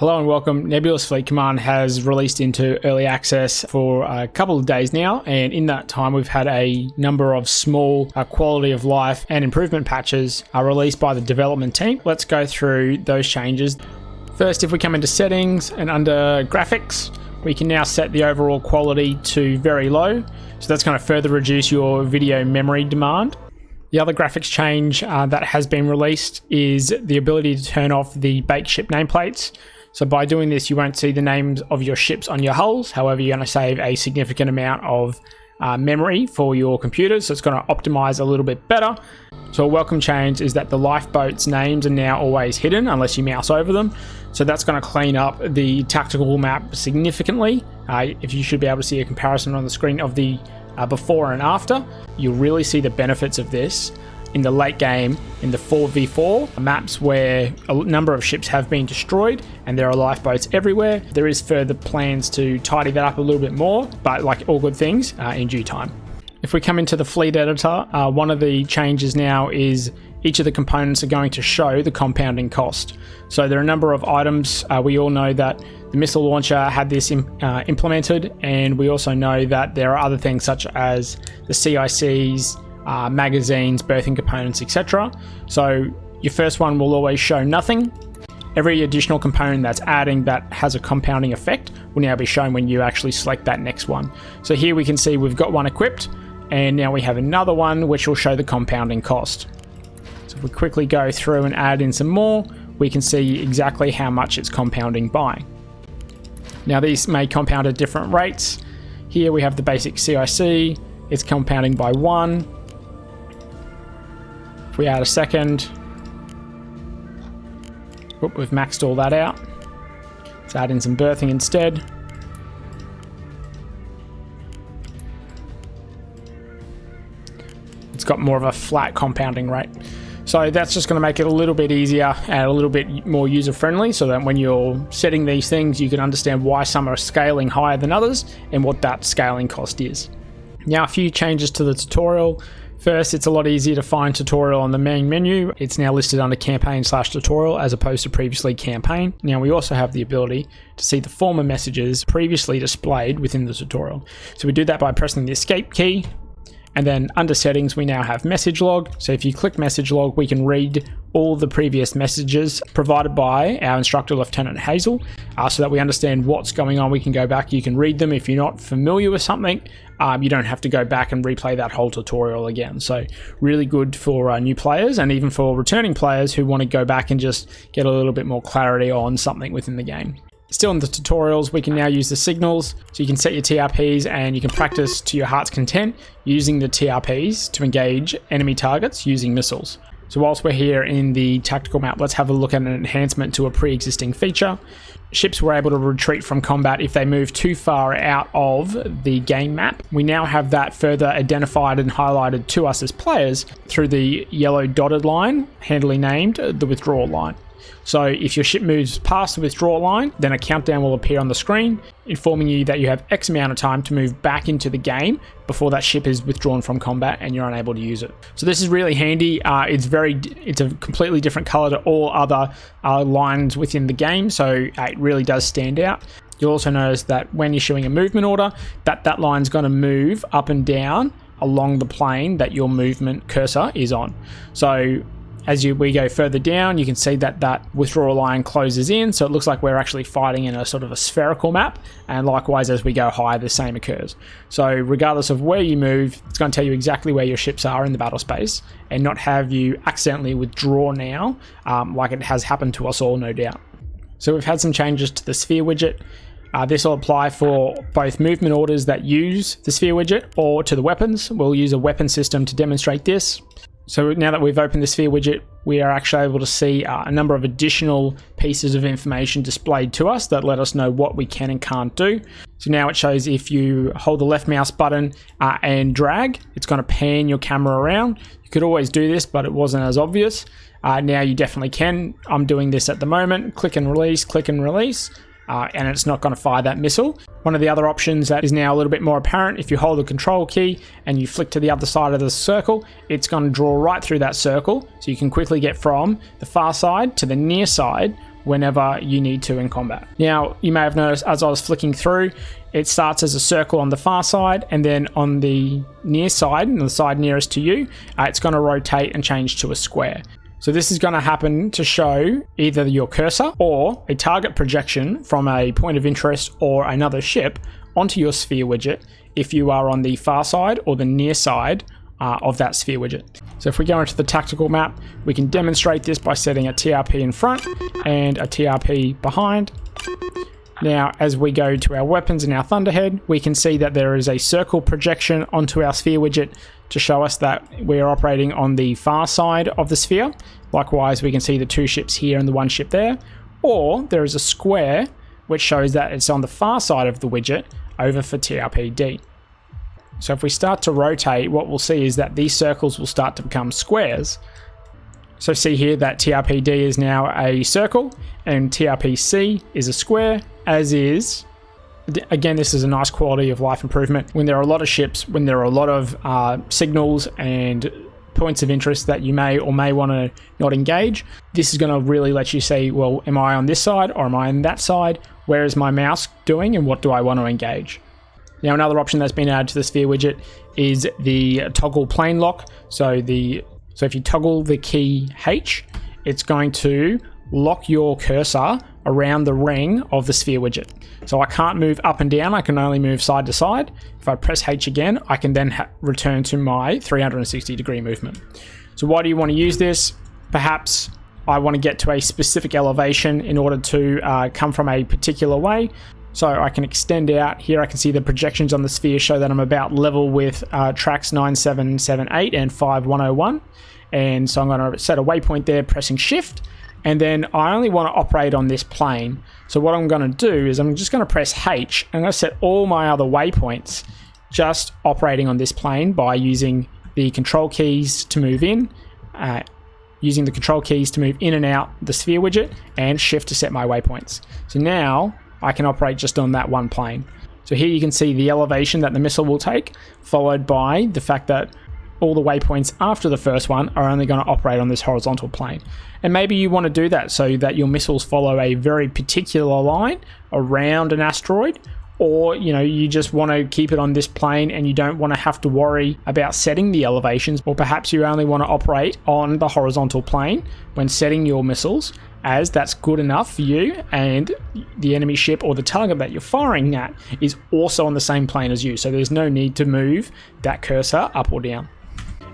Hello and welcome. Nebulous Fleet Command has released into early access for a couple of days now, and in that time we've had a number of small quality of life and improvement patches released by the development team. Let's go through those changes. First, if we come into settings and under graphics, we can now set the overall quality to very low, so that's going to further reduce your video memory demand. The other graphics change that has been released is the ability to turn off the baked ship nameplates. So by doing this, you won't see the names of your ships on your hulls. However, you're going to save a significant amount of memory for your computers. So it's going to optimize a little bit better. So a welcome change is that the lifeboats names are now always hidden unless you mouse over them. So that's going to clean up the tactical map significantly. If you should be able to see a comparison on the screen of the before and after, you'll really see the benefits of this in the late game in the 4v4 maps where a number of ships have been destroyed and there are lifeboats everywhere. There is further plans to tidy that up a little bit more, but like all good things, in due time. If we come into the fleet editor, one of the changes now is each of the components are going to show the compounding cost. So there are a number of items. We all know that the missile launcher had this implemented, and we also know that there are other things such as the CICs, magazines, berthing components, etc. So your first one will always show nothing. Every additional component that's adding that has a compounding effect will now be shown when you actually select that next one. So here we can see we've got one equipped, and now we have another one which will show the compounding cost. So if we quickly go through and add in some more, we can see exactly how much it's compounding by. Now these may compound at different rates. Here we have the basic CIC, it's compounding by 1. If we add a second, we've maxed all that out. Let's add in some berthing instead. It's got more of a flat compounding rate. So that's just going to make it a little bit easier and a little bit more user-friendly, so that when you're setting these things, you can understand why some are scaling higher than others and what that scaling cost is. Now, a few changes to the tutorial. First, it's a lot easier to find tutorial on the main menu. It's now listed under campaign/tutorial as opposed to previously campaign. Now, we also have the ability to see the former messages previously displayed within the tutorial. So we do that by pressing the escape key. And then under settings, we now have message log. So if you click message log, we can read all the previous messages provided by our instructor, Lieutenant Hazel, so that we understand what's going on. We can go back, you can read them. If you're not familiar with something, you don't have to go back and replay that whole tutorial again. So really good for new players and even for returning players who want to go back and just get a little bit more clarity on something within the game. Still in the tutorials, we can now use the signals, so you can set your TRPs and you can practice to your heart's content using the TRPs to engage enemy targets using missiles. So whilst we're here in the tactical map, let's have a look at an enhancement to a pre-existing feature. Ships were able to retreat from combat if they move too far out of the game map. We now have that further identified and highlighted to us as players through the yellow dotted line, handily named the withdrawal line. So if your ship moves past the withdrawal line, then a countdown will appear on the screen, informing you that you have X amount of time to move back into the game before that ship is withdrawn from combat and you're unable to use it. So this is really handy. It's a completely different color to all other lines within the game, so it really does stand out. You'll also notice that when issuing a movement order, that line's going to move up and down along the plane that your movement cursor is on. So as we go further down, you can see that withdrawal line closes in, so it looks like we're actually fighting in a sort of a spherical map, and likewise as we go higher, the same occurs. So regardless of where you move, it's going to tell you exactly where your ships are in the battle space and not have you accidentally withdraw now, like it has happened to us all, no doubt. So we've had some changes to the sphere widget. This will apply for both movement orders that use the sphere widget or to the weapons. We'll use a weapon system to demonstrate this. So now that we've opened the sphere widget, we are actually able to see a number of additional pieces of information displayed to us that let us know what we can and can't do. So now it shows if you hold the left mouse button and drag, it's going to pan your camera around. You could always do this, but it wasn't as obvious. Now you definitely can. I'm doing this at the moment. Click and release, and it's not going to fire that missile. One of the other options that is now a little bit more apparent, if you hold the control key and you flick to the other side of the circle, it's going to draw right through that circle, so you can quickly get from the far side to the near side whenever you need to in combat. Now, you may have noticed as I was flicking through, it starts as a circle on the far side, and then on the near side, and the side nearest to you, it's going to rotate and change to a square. So this is going to happen to show either your cursor or a target projection from a point of interest or another ship onto your sphere widget if you are on the far side or the near side of that sphere widget. So if we go into the tactical map, we can demonstrate this by setting a TRP in front and a TRP behind. Now, as we go to our weapons and our Thunderhead, we can see that there is a circle projection onto our sphere widget to show us that we're operating on the far side of the sphere. Likewise, we can see the 2 ships here and the 1 ship there. Or there is a square which shows that it's on the far side of the widget over for TRPD. So if we start to rotate, what we'll see is that these circles will start to become squares. So see here that TRPD is now a circle and TRPC is a square, as is, again, this is a nice quality of life improvement. When there are a lot of ships, when there are a lot of signals and points of interest that you may or may want to not engage, this is going to really let you see, well, am I on this side or am I on that side? Where is my mouse doing and what do I want to engage? Now, another option that's been added to the sphere widget is the toggle plane lock. So if you toggle the key H, it's going to lock your cursor around the ring of the sphere widget. So I can't move up and down, I can only move side to side. If I press H again, I can then return to my 360-degree movement. So why do you want to use this? Perhaps I want to get to a specific elevation in order to come from a particular way. So I can extend out. Here I can see the projections on the sphere show that I'm about level with tracks 9778 and 5101. And so I'm going to set a waypoint there, pressing shift. And then I only want to operate on this plane. So what I'm going to do is I'm just going to press H. I'm going to set all my other waypoints just operating on this plane by using the control keys to move in, using the control keys to move in and out the sphere widget, and shift to set my waypoints. So now I can operate just on that one plane. So here you can see the elevation that the missile will take, followed by the fact that all the waypoints after the first one are only going to operate on this horizontal plane. And maybe you want to do that so that your missiles follow a very particular line around an asteroid, or you just want to keep it on this plane and you don't want to have to worry about setting the elevations, or perhaps you only want to operate on the horizontal plane when setting your missiles, as that's good enough for you and the enemy ship or the target that you're firing at is also on the same plane as you, so there's no need to move that cursor up or down.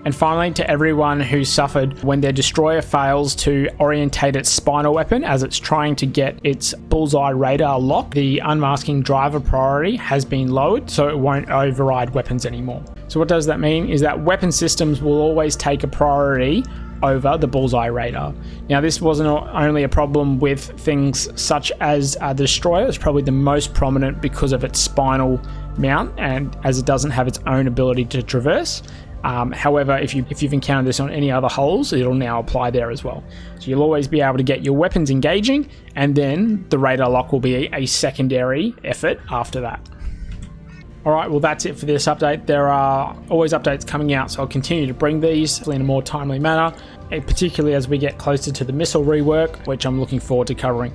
And finally, to everyone who suffered when their destroyer fails to orientate its spinal weapon as it's trying to get its bullseye radar lock, the unmasking driver priority has been lowered so it won't override weapons anymore. So what does that mean is that weapon systems will always take a priority over the bullseye radar. Now, this wasn't only a problem with things such as the destroyer. It's probably the most prominent because of its spinal mount and as it doesn't have its own ability to traverse. However, if you've encountered this on any other hulls, it'll now apply there as well. So you'll always be able to get your weapons engaging, and then the radar lock will be a secondary effort after that. Alright, well that's it for this update. There are always updates coming out, so I'll continue to bring these in a more timely manner, particularly as we get closer to the missile rework, which I'm looking forward to covering.